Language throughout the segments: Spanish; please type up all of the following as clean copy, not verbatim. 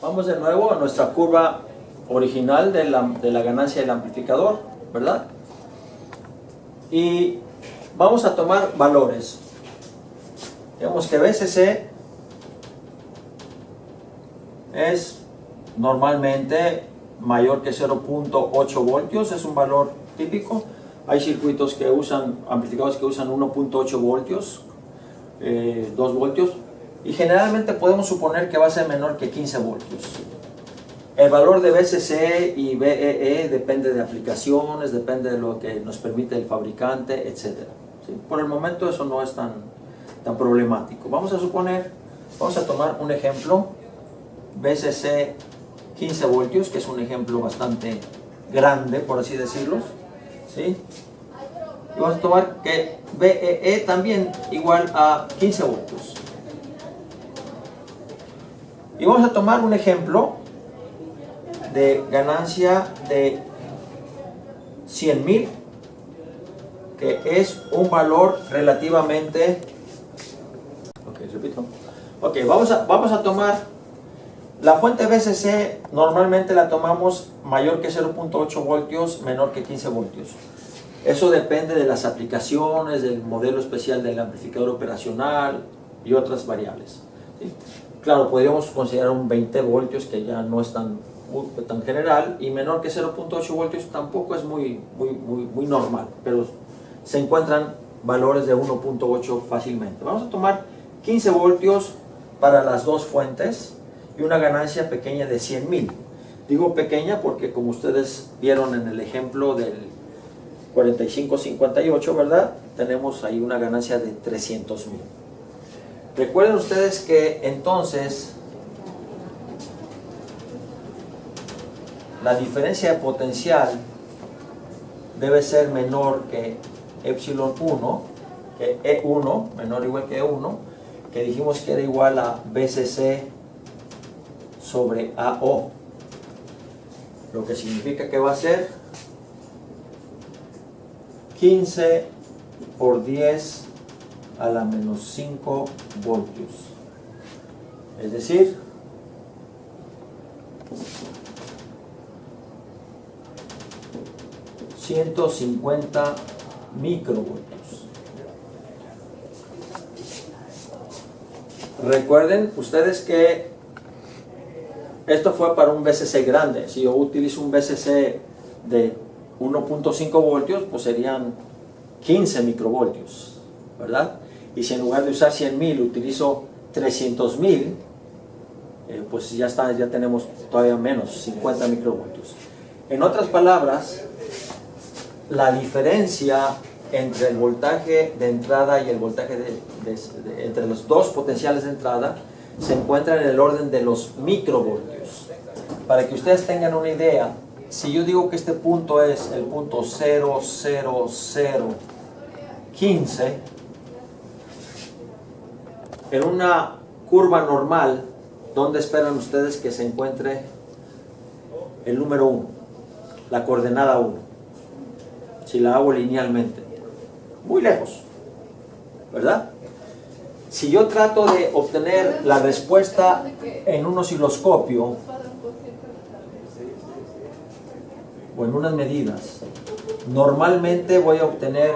Vamos de nuevo a nuestra curva original de la ganancia del amplificador, ¿verdad? Y vamos a tomar valores. Digamos que VCC es normalmente mayor que 0.8 voltios, es un valor típico. Hay circuitos que usan, amplificadores que usan 1.8 voltios, 2 voltios, y generalmente podemos suponer que va a ser menor que 15 voltios. El valor de VCC y VEE depende de aplicaciones, depende de lo que nos permite el fabricante, etc. ¿Sí? Por el momento eso no es tan problemático. Vamos a suponer, vamos a tomar un ejemplo, VCC 15 voltios, que es un ejemplo bastante grande, por así decirlo. ¿Sí? Y vamos a tomar que VEE también igual a 15 voltios. Y vamos a tomar un ejemplo de ganancia de 100,000, que es un valor relativamente... vamos a tomar la fuente VCC. Normalmente la tomamos mayor que 0.8 voltios, menor que 15 voltios. Eso depende de las aplicaciones, del modelo especial del amplificador operacional y otras variables. ¿Sí? Claro, podríamos considerar un 20 voltios, que ya no es tan general, y menor que 0.8 voltios tampoco es muy normal, pero se encuentran valores de 1.8 fácilmente. Vamos a tomar 15 voltios para las dos fuentes y una ganancia pequeña de 100,000. Digo pequeña porque, como ustedes vieron en el ejemplo del 4558, ¿verdad? Tenemos ahí una ganancia de 300,000. Recuerden ustedes que entonces la diferencia de potencial debe ser menor que epsilon 1, que E1, menor o igual que E1, que dijimos que era igual a VCC sobre AO, lo que significa que va a ser 15 por 10 a la menos 5 voltios, es decir, ...150 microvoltios. Recuerden ustedes que esto fue para un VCC grande. Si yo utilizo un VCC de 1.5 voltios, pues serían 15 microvoltios, ¿verdad? Y si en lugar de usar 100,000 utilizo 300,000, pues ya tenemos todavía menos, 50 microvoltios. En otras palabras, la diferencia entre el voltaje de entrada y el voltaje entre los dos potenciales de entrada se encuentra en el orden de los microvoltios. Para que ustedes tengan una idea, si yo digo que este punto es el punto 00015, en una curva normal, ¿dónde esperan ustedes que se encuentre el número 1? La coordenada 1. Si la hago linealmente, muy lejos, ¿verdad? Si yo trato de obtener la respuesta en un osciloscopio o en unas medidas, normalmente voy a obtener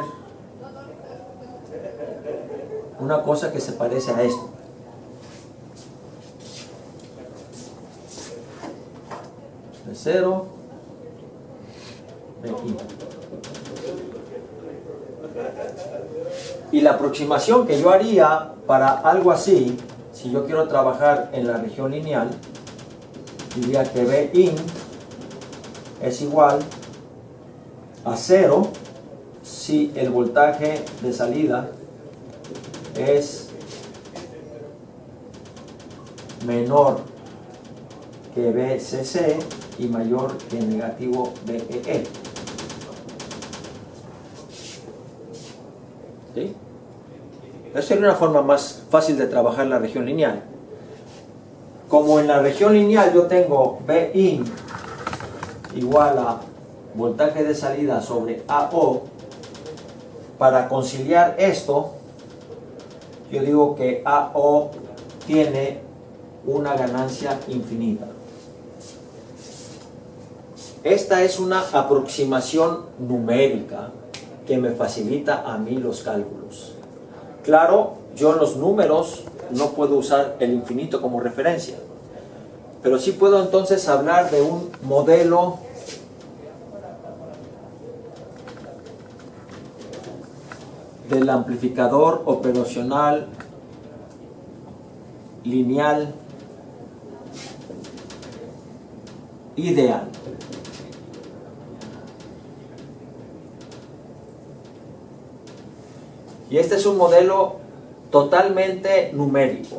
una cosa que se parece a esto. De 0 de aquí. Y la aproximación que yo haría para algo así, si yo quiero trabajar en la región lineal, diría que Bin es igual a 0 si el voltaje de salida es menor que VCC y mayor que negativo VEE. ¿Sí? Esa sería una forma más fácil de trabajar en la región lineal. Como en la región lineal yo tengo Bin igual a voltaje de salida sobre AO, para conciliar esto, yo digo que AO tiene una ganancia infinita. esta es una aproximación numérica que me facilita a mí los cálculos. Claro, yo en los números no puedo usar el infinito como referencia, pero sí puedo entonces hablar de un modelo del amplificador operacional lineal ideal. Y este es un modelo totalmente numérico.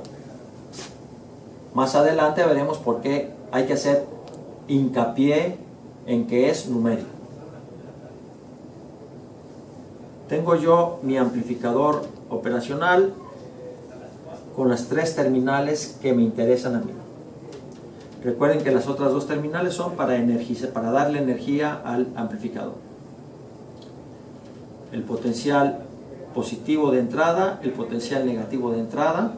Más adelante veremos por qué hay que hacer hincapié en que es numérico. Tengo yo mi amplificador operacional con las tres terminales que me interesan a mí. Recuerden que las otras dos terminales son para darle energía al amplificador. El potencial positivo de entrada, el potencial negativo de entrada,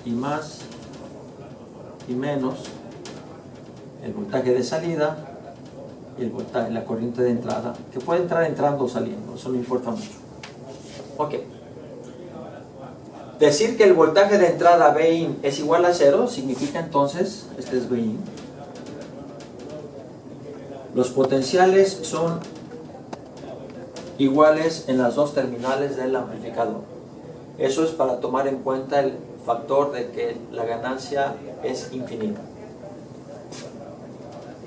y más y menos el voltaje de salida y el voltaje, la corriente de entrada, que puede entrar entrando o saliendo, eso no importa mucho. Ok. Decir que el voltaje de entrada Vin es igual a 0 significa entonces, este es Vin, los potenciales son iguales en las dos terminales del amplificador. Eso es para tomar en cuenta el factor de que la ganancia es infinita.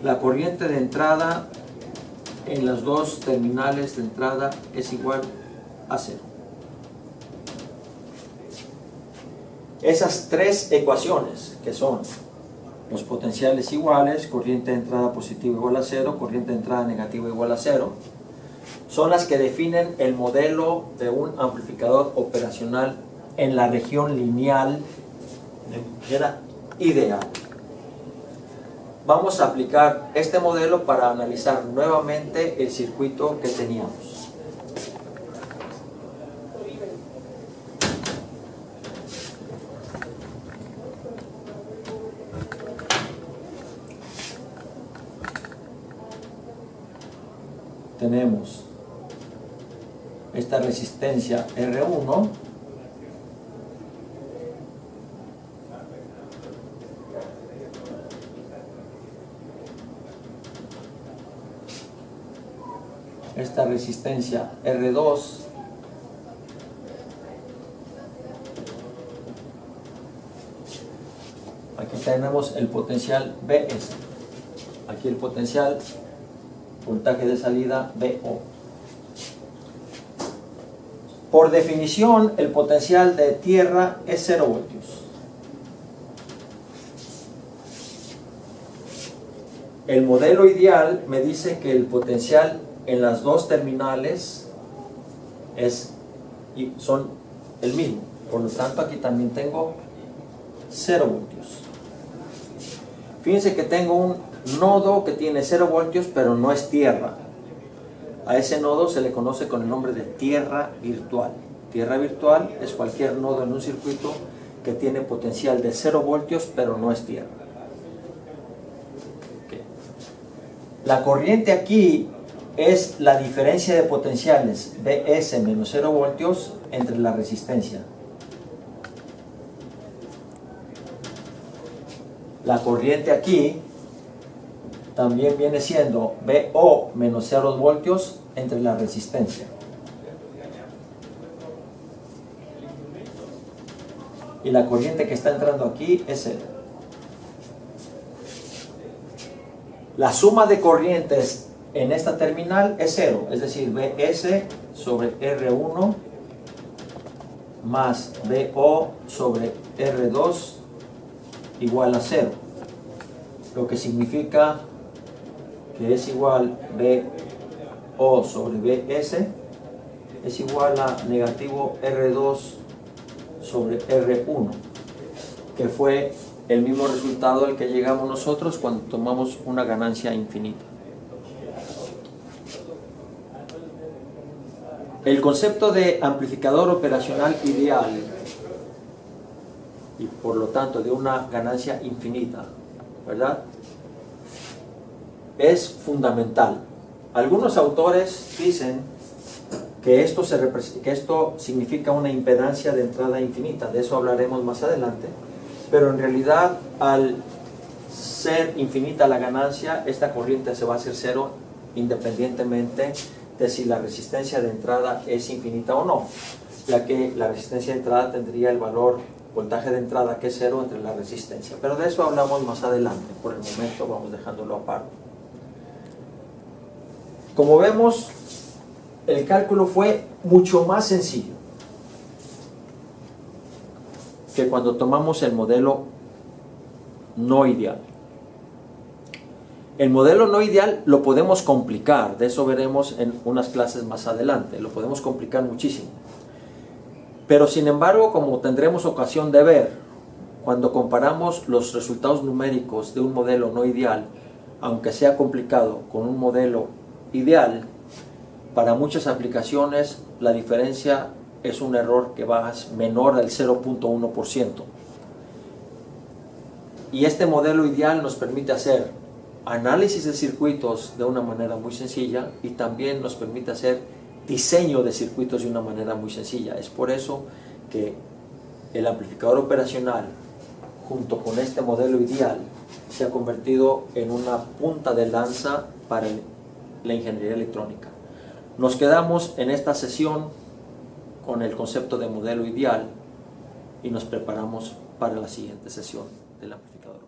La corriente de entrada en las dos terminales de entrada es igual a 0. Esas tres ecuaciones, que son los potenciales iguales, corriente de entrada positiva igual a 0, corriente de entrada negativa igual a 0, son las que definen el modelo de un amplificador operacional en la región lineal de manera ideal. Vamos a aplicar este modelo para analizar nuevamente el circuito que teníamos. Tenemos esta resistencia R1, esta resistencia R2, aquí tenemos el potencial Bs, aquí el potencial voltaje de salida VO. Por definición, el potencial de tierra es 0 voltios. El modelo ideal me dice que el potencial en las dos terminales son el mismo. Por lo tanto, aquí también tengo 0 voltios. Fíjense que tengo un nodo que tiene 0 voltios, pero no es tierra. A ese nodo se le conoce con el nombre de tierra virtual. Tierra virtual es cualquier nodo en un circuito que tiene potencial de 0 voltios, pero no es tierra. Okay. La corriente aquí es la diferencia de potenciales Bs menos 0 voltios entre la resistencia. La corriente aquí también viene siendo VO menos 0 voltios entre la resistencia. Y la corriente que está entrando aquí es 0. La suma de corrientes en esta terminal es 0, es decir, Bs sobre R1 más VO sobre R2 igual a 0, lo que significa que es igual VO sobre Bs es igual a negativo R2 sobre R1, que fue el mismo resultado al que llegamos nosotros cuando tomamos una ganancia infinita. El concepto de amplificador operacional ideal y por lo tanto de una ganancia infinita ¿verdad? Es fundamental. Algunos autores dicen que esto significa una impedancia de entrada infinita, de eso hablaremos más adelante, pero en realidad al ser infinita la ganancia, esta corriente se va a hacer cero independientemente de si la resistencia de entrada es infinita o no, ya que la resistencia de entrada tendría el valor voltaje de entrada que es cero entre la resistencia, pero de eso hablamos más adelante. Por el momento vamos dejándolo aparte. Como vemos, el cálculo fue mucho más sencillo que cuando tomamos el modelo no ideal. El modelo no ideal lo podemos complicar, de eso veremos en unas clases más adelante, lo podemos complicar muchísimo. Pero sin embargo, como tendremos ocasión de ver, cuando comparamos los resultados numéricos de un modelo no ideal, aunque sea complicado, con un modelo ideal, para muchas aplicaciones la diferencia es un error que va menor al 0.1%. Y este modelo ideal nos permite hacer análisis de circuitos de una manera muy sencilla y también nos permite hacer diseño de circuitos de una manera muy sencilla. Es por eso que el amplificador operacional, junto con este modelo ideal, se ha convertido en una punta de lanza para la ingeniería electrónica. Nos quedamos en esta sesión con el concepto de modelo ideal y nos preparamos para la siguiente sesión del amplificador.